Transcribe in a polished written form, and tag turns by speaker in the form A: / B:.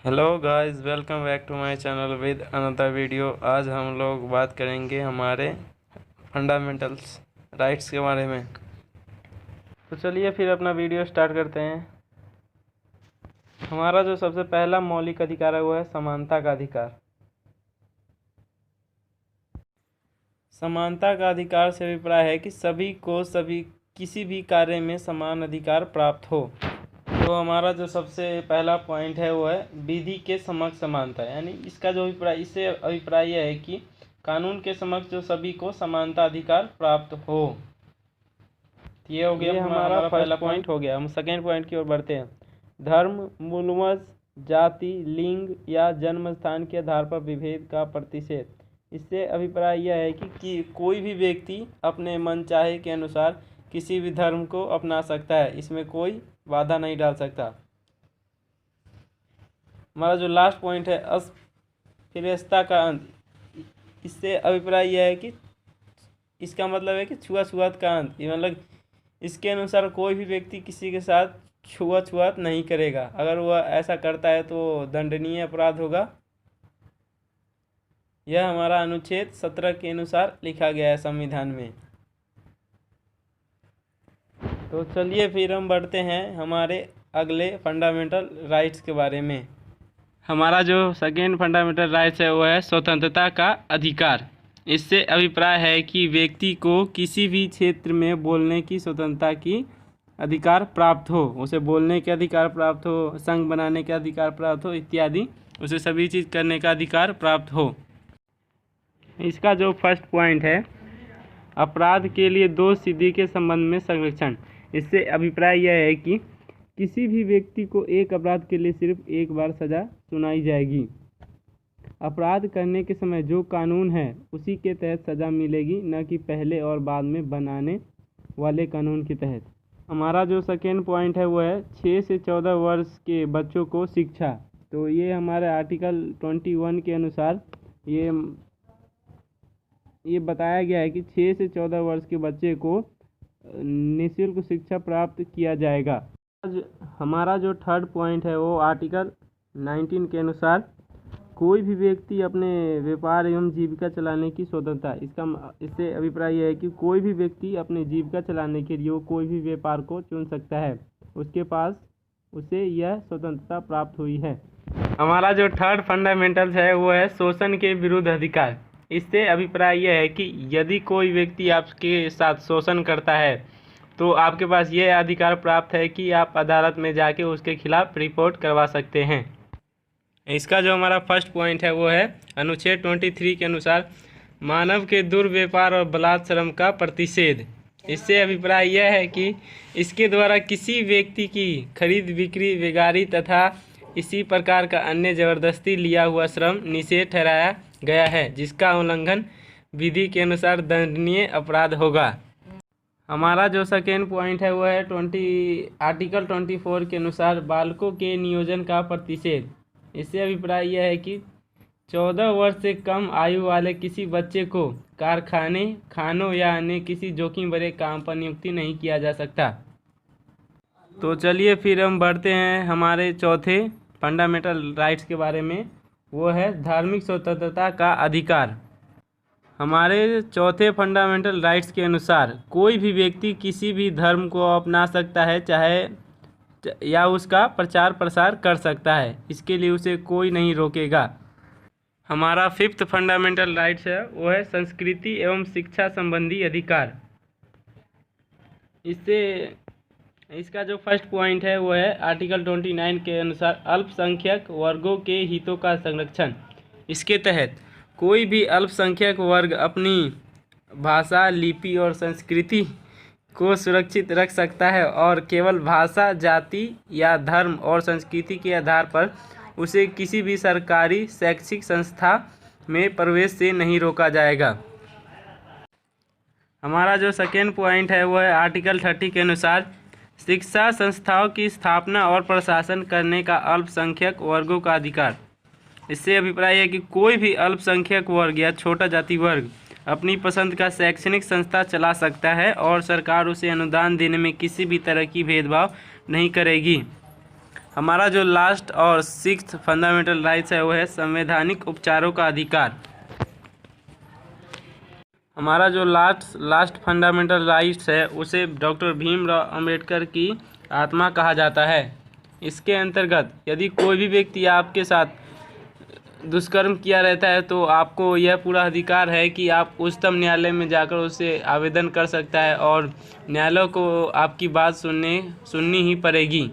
A: Hello guys, welcome back to my channel with another video. आज हम लोग बात करेंगे हमारे फंडामेंटल्स राइट्स के बारे में। तो चलिए फिर अपना वीडियो स्टार्ट करते हैं। हमारा जो सबसे पहला मौलिक अधिकार है वो है समानता का अधिकार। समानता का अधिकार से अभिप्राय है कि सभी को किसी भी कार्य में समान अधिकार प्राप्त हो। तो हमारा जो सबसे पहला पॉइंट है वो है विधि के समक्ष समानता, यानी इसका जो अभिप्राय यह है कि कानून के समक्ष जो सभी को समानता अधिकार प्राप्त हो। ये हो गया हमारा पहला पॉइंट हो गया। हम सेकेंड पॉइंट की ओर बढ़ते हैं। धर्म, मूलवंश, जाति, लिंग या जन्म स्थान के आधार पर विभेद का प्रतिषेध। इससे अभिप्राय यह है कि कोई भी व्यक्ति अपने मन चाहे के अनुसार किसी भी धर्म को अपना सकता है, इसमें कोई बाधा नहीं डाल सकता। हमारा जो लास्ट पॉइंट है अस्पृश्यता का अंत। इससे अभिप्राय यह है कि इसका मतलब है कि छुआछूत का अंत। ये मतलब इसके अनुसार कोई भी व्यक्ति किसी के साथ छुआछूत नहीं करेगा। अगर वह ऐसा करता है तो दंडनीय अपराध होगा। यह हमारा अनुच्छेद 17 के अनुसार लिखा गया है संविधान में। तो चलिए फिर हम बढ़ते हैं हमारे अगले फंडामेंटल राइट्स के बारे में। हमारा जो सेकेंड फंडामेंटल राइट्स है वो है स्वतंत्रता का अधिकार। इससे अभिप्राय है कि व्यक्ति को किसी भी क्षेत्र में बोलने की स्वतंत्रता की अधिकार प्राप्त हो, उसे बोलने के अधिकार प्राप्त हो, संघ बनाने के अधिकार प्राप्त हो इत्यादि, उसे सभी चीज़ करने का अधिकार प्राप्त हो। इसका जो फर्स्ट पॉइंट है अपराध के लिए दोष सिद्धि के संबंध में संरक्षण। इससे अभिप्राय यह है कि किसी भी व्यक्ति को एक अपराध के लिए सिर्फ एक बार सज़ा सुनाई जाएगी। अपराध करने के समय जो कानून है उसी के तहत सज़ा मिलेगी, न कि पहले और बाद में बनाने वाले कानून के तहत। हमारा जो सेकेंड पॉइंट है वो है 6 से 14 वर्ष के बच्चों को शिक्षा। तो ये हमारे आर्टिकल 21 के अनुसार ये बताया गया है कि 6 से 14 वर्ष के बच्चे को निःशुल्क शिक्षा प्राप्त किया जाएगा। आज हमारा जो थर्ड पॉइंट है वो आर्टिकल 19 के अनुसार कोई भी व्यक्ति अपने व्यापार एवं जीविका चलाने की स्वतंत्रता। इससे अभिप्राय यह है कि कोई भी व्यक्ति अपने जीविका चलाने के लिए वो कोई भी व्यापार को चुन सकता है, उसके पास उसे यह स्वतंत्रता प्राप्त हुई है। हमारा जो थर्ड फंडामेंटल है वो है शोषण के विरुद्ध अधिकार। इससे अभिप्राय यह है कि यदि कोई व्यक्ति आपके साथ शोषण करता है तो आपके पास यह अधिकार प्राप्त है कि आप अदालत में जाके उसके खिलाफ रिपोर्ट करवा सकते हैं। इसका जो हमारा फर्स्ट पॉइंट है वो है अनुच्छेद 23 के अनुसार मानव के दुर्व्यवहार और बलात्कार श्रम का प्रतिषेध। इससे अभिप्राय यह है कि इसके द्वारा किसी व्यक्ति की खरीद बिक्री, बेगारी तथा इसी प्रकार का अन्य जबरदस्ती लिया हुआ श्रम निषेध ठहराया गया है, जिसका उल्लंघन विधि के अनुसार दंडनीय अपराध होगा। हमारा जो सेकेंड पॉइंट है वो है आर्टिकल 24 के अनुसार बालकों के नियोजन का प्रतिषेध। इससे अभिप्राय यह है कि 14 वर्ष से कम आयु वाले किसी बच्चे को कारखाने, खानों या अन्य किसी जोखिम भरे काम पर नियुक्ति नहीं किया जा सकता। तो चलिए फिर हम बढ़ते हैं हमारे चौथे फंडामेंटल राइट्स के बारे में। वो है धार्मिक स्वतंत्रता का अधिकार। हमारे चौथे फंडामेंटल राइट्स के अनुसार कोई भी व्यक्ति किसी भी धर्म को अपना सकता है, चाहे या उसका प्रचार प्रसार कर सकता है, इसके लिए उसे कोई नहीं रोकेगा। हमारा फिफ्थ फंडामेंटल राइट्स है वो है संस्कृति एवं शिक्षा संबंधी अधिकार। इसका जो फर्स्ट पॉइंट है वो है आर्टिकल 29 के अनुसार अल्पसंख्यक वर्गों के हितों का संरक्षण। इसके तहत कोई भी अल्पसंख्यक वर्ग अपनी भाषा, लिपि और संस्कृति को सुरक्षित रख सकता है और केवल भाषा, जाति या धर्म और संस्कृति के आधार पर उसे किसी भी सरकारी शैक्षिक संस्था में प्रवेश से नहीं रोका जाएगा। हमारा जो सेकेंड पॉइंट है वो है आर्टिकल 30 के अनुसार शिक्षा संस्थाओं की स्थापना और प्रशासन करने का अल्पसंख्यक वर्गों का अधिकार। इससे अभिप्राय है कि कोई भी अल्पसंख्यक वर्ग या छोटा जाति वर्ग अपनी पसंद का शैक्षणिक संस्था चला सकता है और सरकार उसे अनुदान देने में किसी भी तरह की भेदभाव नहीं करेगी। हमारा जो लास्ट और सिक्स्थ फंडामेंटल राइट्स है वो है संवैधानिक उपचारों का अधिकार। हमारा जो लास्ट फंडामेंटल राइट्स है उसे डॉक्टर भीमराव अंबेडकर की आत्मा कहा जाता है। इसके अंतर्गत यदि कोई भी व्यक्ति आपके साथ दुष्कर्म किया रहता है तो आपको यह पूरा अधिकार है कि आप उच्चतम न्यायालय में जाकर उससे आवेदन कर सकता है और न्यायालय को आपकी बात सुननी ही पड़ेगी।